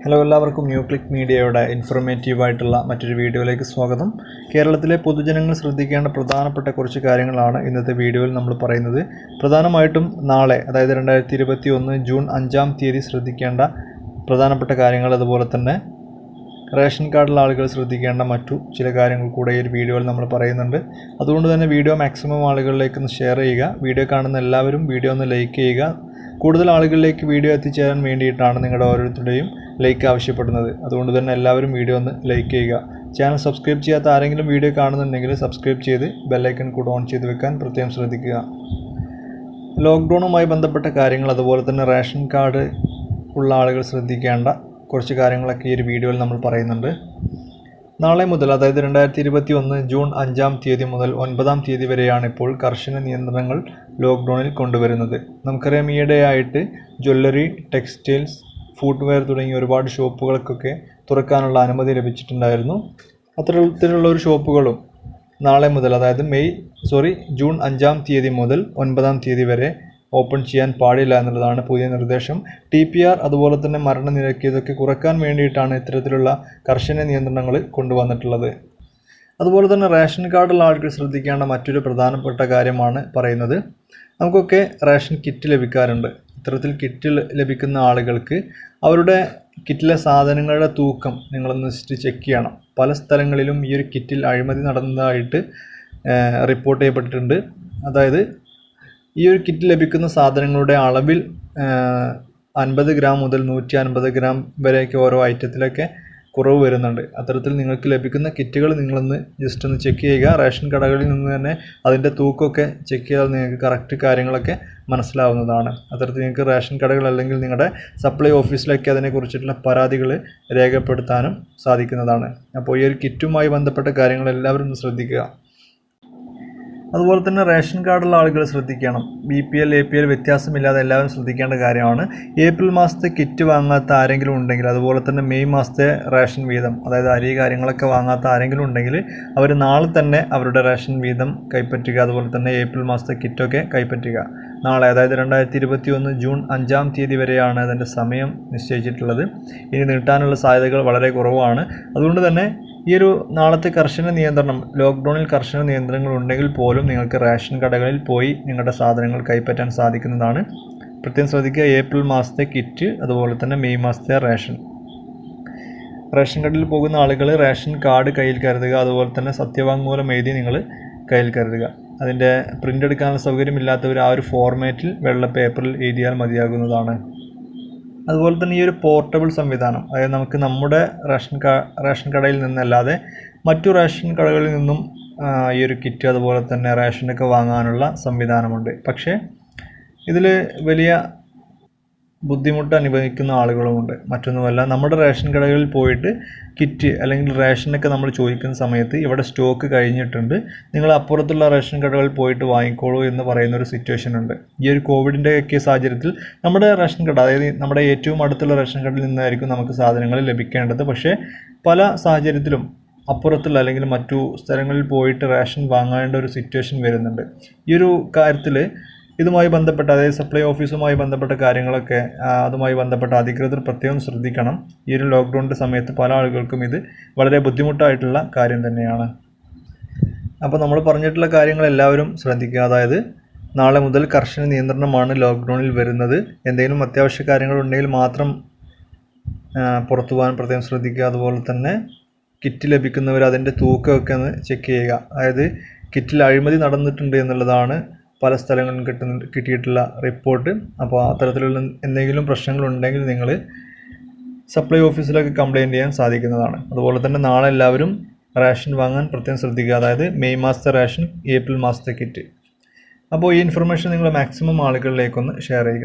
Hello, എല്ലാവർക്കും new click മീഡിയയുടെ ഇൻഫോർമേറ്റീവായിട്ടുള്ള മറ്റൊരു വീഡിയോയിലേക്ക് സ്വാഗതം. കേരളത്തിലെ പൊതുജനങ്ങൾ ശ്രദ്ധിക്കേണ്ട പ്രധാനപ്പെട്ട കുറച്ച് കാര്യങ്ങളാണ് ഇന്നത്തെ വീഡിയോയിൽ നമ്മൾ പറയുന്നത്. പ്രധാനമായിട്ടും നാളെ, അതായത് 2021 ജൂൺ 5-ാം തീയതി ശ്രദ്ധിക്കേണ്ട പ്രധാനപ്പെട്ട കാര്യങ്ങൾ, അതുപോലെ തന്നെ റേഷൻ കാർഡിലെ ആളുകൾ ശ്രദ്ധിക്കേണ്ട മറ്റു ചില കാര്യങ്ങൾ കൂടെ ഈ ഒരു വീഡിയോയിൽ നമ്മൾ പറയുന്നുണ്ട്. അതുകൊണ്ട് തന്നെ വീഡിയോ മാക്സിമം ആളുകളിലേക്ക് ഒന്ന് ഷെയർ ചെയ്യുക. വീഡിയോ കാണുന്ന എല്ലാവരും വീഡിയോ ഒന്ന് ലൈക്ക് ചെയ്യുക. കൂടുതൽ ആളുകളിലേക്ക് വീഡിയോ എത്തിച്ചേരാൻ വേണ്ടിയിട്ടാണ് നിങ്ങളുടെ ഓരോരുത്തരുടെയും ലൈക്ക് ആവശ്യപ്പെടുന്നത്. അതുകൊണ്ട് തന്നെ എല്ലാവരും വീഡിയോ ഒന്ന് ലൈക്ക് ചെയ്യുക. ചാനൽ സബ്സ്ക്രൈബ് ചെയ്യാത്ത ആരെങ്കിലും വീഡിയോ കാണുന്നുണ്ടെങ്കിൽ സബ്സ്ക്രൈബ് ചെയ്ത് ബെല്ലൈക്കൺ കൂടെ ഓൺ ചെയ്ത് വെക്കാൻ പ്രത്യേകം ശ്രദ്ധിക്കുക. ലോക്ക്ഡൗണുമായി ബന്ധപ്പെട്ട കാര്യങ്ങൾ, അതുപോലെ തന്നെ റേഷൻ കാർഡ് ഉള്ള ആളുകൾ ശ്രദ്ധിക്കേണ്ട കുറച്ച് കാര്യങ്ങളൊക്കെ ഈ ഒരു വീഡിയോയിൽ നമ്മൾ പറയുന്നുണ്ട്. നാളെ മുതൽ, അതായത് 2021 ജൂൺ 5-ാം തീയതി മുതൽ 9-ാം തീയതി വരെയാണ് ഇപ്പോൾ കർശന നിയന്ത്രണങ്ങൾ ലോക്ക്ഡൗണിൽ കൊണ്ടുവരുന്നത്. നമുക്കറിയാം, ഈയിടെയായിട്ട് ജ്വല്ലറി, ടെക്സ്റ്റൈൽസ്, ഫുട്വെയർ തുടങ്ങിയ ഒരുപാട് ഷോപ്പുകൾക്കൊക്കെ തുറക്കാനുള്ള അനുമതി ലഭിച്ചിട്ടുണ്ടായിരുന്നു. അത്തരത്തിലുള്ള ഒരു ഷോപ്പുകളും നാളെ മുതൽ, അതായത് ജൂൺ 5-ാം തീയതി മുതൽ 9-ാം തീയതി വരെ ഓപ്പൺ ചെയ്യാൻ പാടില്ല എന്നുള്ളതാണ് പുതിയ നിർദ്ദേശം. TPR അതുപോലെ തന്നെ മരണനിരക്ക് ഇതൊക്കെ കുറയ്ക്കാൻ വേണ്ടിയിട്ടാണ് ഇത്തരത്തിലുള്ള കർശന നിയന്ത്രണങ്ങൾ കൊണ്ടുവന്നിട്ടുള്ളത്. അതുപോലെ തന്നെ റേഷൻ കാർഡുള്ള ആളുകൾ ശ്രദ്ധിക്കേണ്ട മറ്റൊരു പ്രധാനപ്പെട്ട കാര്യമാണ് പറയുന്നത്. നമുക്കൊക്കെ റേഷൻ കിറ്റ് ലഭിക്കാറുണ്ട്. ഇത്തരത്തിൽ കിറ്റ് ലഭിക്കുന്ന ആളുകൾക്ക് അവരുടെ കിറ്റിലെ സാധനങ്ങളുടെ തൂക്കം നിങ്ങളൊന്ന് ചെക്ക് ചെയ്യണം. പല സ്ഥലങ്ങളിലും ഈ ഒരു കിറ്റിൽ അഴിമതി നടന്നതായിട്ട് റിപ്പോർട്ട് ചെയ്യപ്പെട്ടിട്ടുണ്ട്. അതായത് ഈ ഒരു കിറ്റ് ലഭിക്കുന്ന സാധനങ്ങളുടെ അളവിൽ 50 ഗ്രാം മുതൽ 150 ഗ്രാം വരെയൊക്കെ ഓരോ ഐറ്റത്തിലൊക്കെ കുറവ് വരുന്നുണ്ട്. അത്തരത്തിൽ നിങ്ങൾക്ക് ലഭിക്കുന്ന കിറ്റുകൾ നിങ്ങളൊന്ന് ജസ്റ്റ് ഒന്ന് ചെക്ക് ചെയ്യുക. റേഷൻ കടകളിൽ നിന്ന് തന്നെ അതിൻ്റെ തൂക്കമൊക്കെ ചെക്ക് ചെയ്താൽ നിങ്ങൾക്ക് കറക്റ്റ് കാര്യങ്ങളൊക്കെ മനസ്സിലാവുന്നതാണ്. അത്തരത്തിൽ നിങ്ങൾക്ക് റേഷൻ കടകൾ അല്ലെങ്കിൽ നിങ്ങളുടെ സപ്ലൈ ഓഫീസിലൊക്കെ അതിനെക്കുറിച്ചിട്ടുള്ള പരാതികൾ രേഖപ്പെടുത്താനും സാധിക്കുന്നതാണ്. അപ്പോൾ ഈ ഒരു കിറ്റുമായി ബന്ധപ്പെട്ട കാര്യങ്ങൾ എല്ലാവരും ഒന്ന് ശ്രദ്ധിക്കുക. അതുപോലെ തന്നെ റേഷൻ കാർഡുള്ള ആളുകൾ ശ്രദ്ധിക്കണം. BPL APL വ്യത്യാസമില്ലാതെ എല്ലാവരും ശ്രദ്ധിക്കേണ്ട കാര്യമാണ്. ഏപ്രിൽ മാസത്തെ കിറ്റ് വാങ്ങാത്ത ആരെങ്കിലും ഉണ്ടെങ്കിൽ, അതുപോലെ തന്നെ മെയ് മാസത്തെ റേഷൻ വീതം, അതായത് അരി കാര്യങ്ങളൊക്കെ വാങ്ങാത്ത ആരെങ്കിലും ഉണ്ടെങ്കിൽ അവർ നാളെ തന്നെ അവരുടെ റേഷൻ വീതം കൈപ്പറ്റുക. അതുപോലെ തന്നെ ഏപ്രിൽ മാസത്തെ കിറ്റൊക്കെ കൈപ്പറ്റുക. നാളെ, അതായത് 2021 ജൂൺ 5-ാം തീയതി വരെയാണ് അതിൻ്റെ സമയം നിശ്ചയിച്ചിട്ടുള്ളത്. ഇനി നീട്ടാനുള്ള സാധ്യതകൾ വളരെ കുറവാണ്. അതുകൊണ്ട് തന്നെ ഈ ഒരു നാളത്തെ കർശന നിയന്ത്രണം, ലോക്ക്ഡൗണിൽ കർശന നിയന്ത്രണങ്ങൾ ഉണ്ടെങ്കിൽ പോലും നിങ്ങൾക്ക് റേഷൻ കടകളിൽ പോയി നിങ്ങളുടെ സാധനങ്ങൾ കൈപ്പറ്റാൻ സാധിക്കുന്നതാണ്. പ്രത്യേകം ശ്രദ്ധിക്കുക, ഏപ്രിൽ മാസത്തെ കിറ്റ്, അതുപോലെ തന്നെ മെയ് മാസത്തെ റേഷൻ കടയിൽ പോകുന്ന ആളുകൾ റേഷൻ കാർഡ് കയ്യിൽ കരുതുക. അതുപോലെ തന്നെ സത്യവാങ്മൂലം എഴുതി നിങ്ങൾ കയ്യിൽ കരുതുക. അതിൻ്റെ പ്രിൻ്റ് എടുക്കാനുള്ള സൗകര്യമില്ലാത്തവർ ആ ഒരു ഫോർമാറ്റിൽ വെള്ള പേപ്പറിൽ എഴുതിയാൽ മതിയാകുന്നതാണ്. അതുപോലെ തന്നെ ഈ ഒരു പോർട്ടബിൾ സംവിധാനം, അതായത് നമുക്ക് നമ്മുടെ റേഷൻ കടയിൽ നിന്നല്ലാതെ മറ്റു റേഷൻ കടകളിൽ നിന്നും ഈ ഒരു കിറ്റ് അതുപോലെ തന്നെ റേഷനൊക്കെ വാങ്ങാനുള്ള സംവിധാനമുണ്ട്. പക്ഷേ ഇതിൽ വലിയ ബുദ്ധിമുട്ട് അനുഭവിക്കുന്ന ആളുകളുമുണ്ട്. മറ്റൊന്നുമല്ല, നമ്മുടെ റേഷൻ കടകളിൽ പോയിട്ട് കിറ്റ് അല്ലെങ്കിൽ റേഷനൊക്കെ നമ്മൾ ചോദിക്കുന്ന സമയത്ത് ഇവിടെ സ്റ്റോക്ക് കഴിഞ്ഞിട്ടുണ്ട്, നിങ്ങൾ അപ്പുറത്തുള്ള റേഷൻ കടകളിൽ പോയിട്ട് വാങ്ങിക്കോളൂ എന്ന് പറയുന്നൊരു സിറ്റുവേഷൻ ഉണ്ട്. ഈ ഒരു കോവിഡിൻ്റെ ഒക്കെ സാഹചര്യത്തിൽ നമ്മുടെ റേഷൻ കട, അതായത് നമ്മുടെ ഏറ്റവും അടുത്തുള്ള റേഷൻ കടയിൽ നിന്നായിരിക്കും നമുക്ക് സാധനങ്ങൾ ലഭിക്കേണ്ടത്. പക്ഷേ പല സാഹചര്യത്തിലും അപ്പുറത്തുള്ള അല്ലെങ്കിൽ മറ്റു സ്ഥലങ്ങളിൽ പോയിട്ട് റേഷൻ വാങ്ങേണ്ട ഒരു സിറ്റുവേഷൻ വരുന്നുണ്ട്. ഈ ഒരു കാര്യത്തിൽ ഇതുമായി ബന്ധപ്പെട്ട, അതായത് സപ്ലൈ ഓഫീസുമായി ബന്ധപ്പെട്ട കാര്യങ്ങളൊക്കെ അതുമായി ബന്ധപ്പെട്ട അധികൃതർ പ്രത്യേകം ശ്രദ്ധിക്കണം. ഈ ഒരു ലോക്ക്ഡൗണിൻ്റെ സമയത്ത് പല ആളുകൾക്കും ഇത് വളരെ ബുദ്ധിമുട്ടായിട്ടുള്ള കാര്യം തന്നെയാണ്. അപ്പോൾ നമ്മൾ പറഞ്ഞിട്ടുള്ള കാര്യങ്ങൾ എല്ലാവരും ശ്രദ്ധിക്കുക. അതായത് നാളെ മുതൽ കർശന നിയന്ത്രണമാണ് ലോക്ക്ഡൗണിൽ വരുന്നത്. എന്തെങ്കിലും അത്യാവശ്യ കാര്യങ്ങളുണ്ടെങ്കിൽ മാത്രം പുറത്തു പോകാൻ പ്രത്യേകം ശ്രദ്ധിക്കുക. അതുപോലെ തന്നെ കിറ്റ് ലഭിക്കുന്നവർ അതിൻ്റെ തൂക്കമൊക്കെ ഒന്ന് ചെക്ക് ചെയ്യുക. അതായത് കിറ്റിൽ അഴിമതി നടന്നിട്ടുണ്ട് എന്നുള്ളതാണ് പല സ്ഥലങ്ങളിലും കിട്ടിയിട്ടുള്ള റിപ്പോർട്ട്. അപ്പോൾ അത്തരത്തിലുള്ള എന്തെങ്കിലും പ്രശ്നങ്ങളുണ്ടെങ്കിൽ നിങ്ങൾ സപ്ലൈ ഓഫീസിലൊക്കെ കംപ്ലയിൻറ്റ് ചെയ്യാൻ സാധിക്കുന്നതാണ്. അതുപോലെ തന്നെ നാളെ എല്ലാവരും റേഷൻ വാങ്ങാൻ പ്രത്യേകം ശ്രദ്ധിക്കുക. അതായത് മെയ് മാസത്തെ റേഷൻ, ഏപ്രിൽ മാസത്തെ കിറ്റ്. അപ്പോൾ ഈ ഇൻഫർമേഷൻ നിങ്ങൾ മാക്സിമം ആളുകളിലേക്കൊന്ന് ഷെയർ ചെയ്യുക.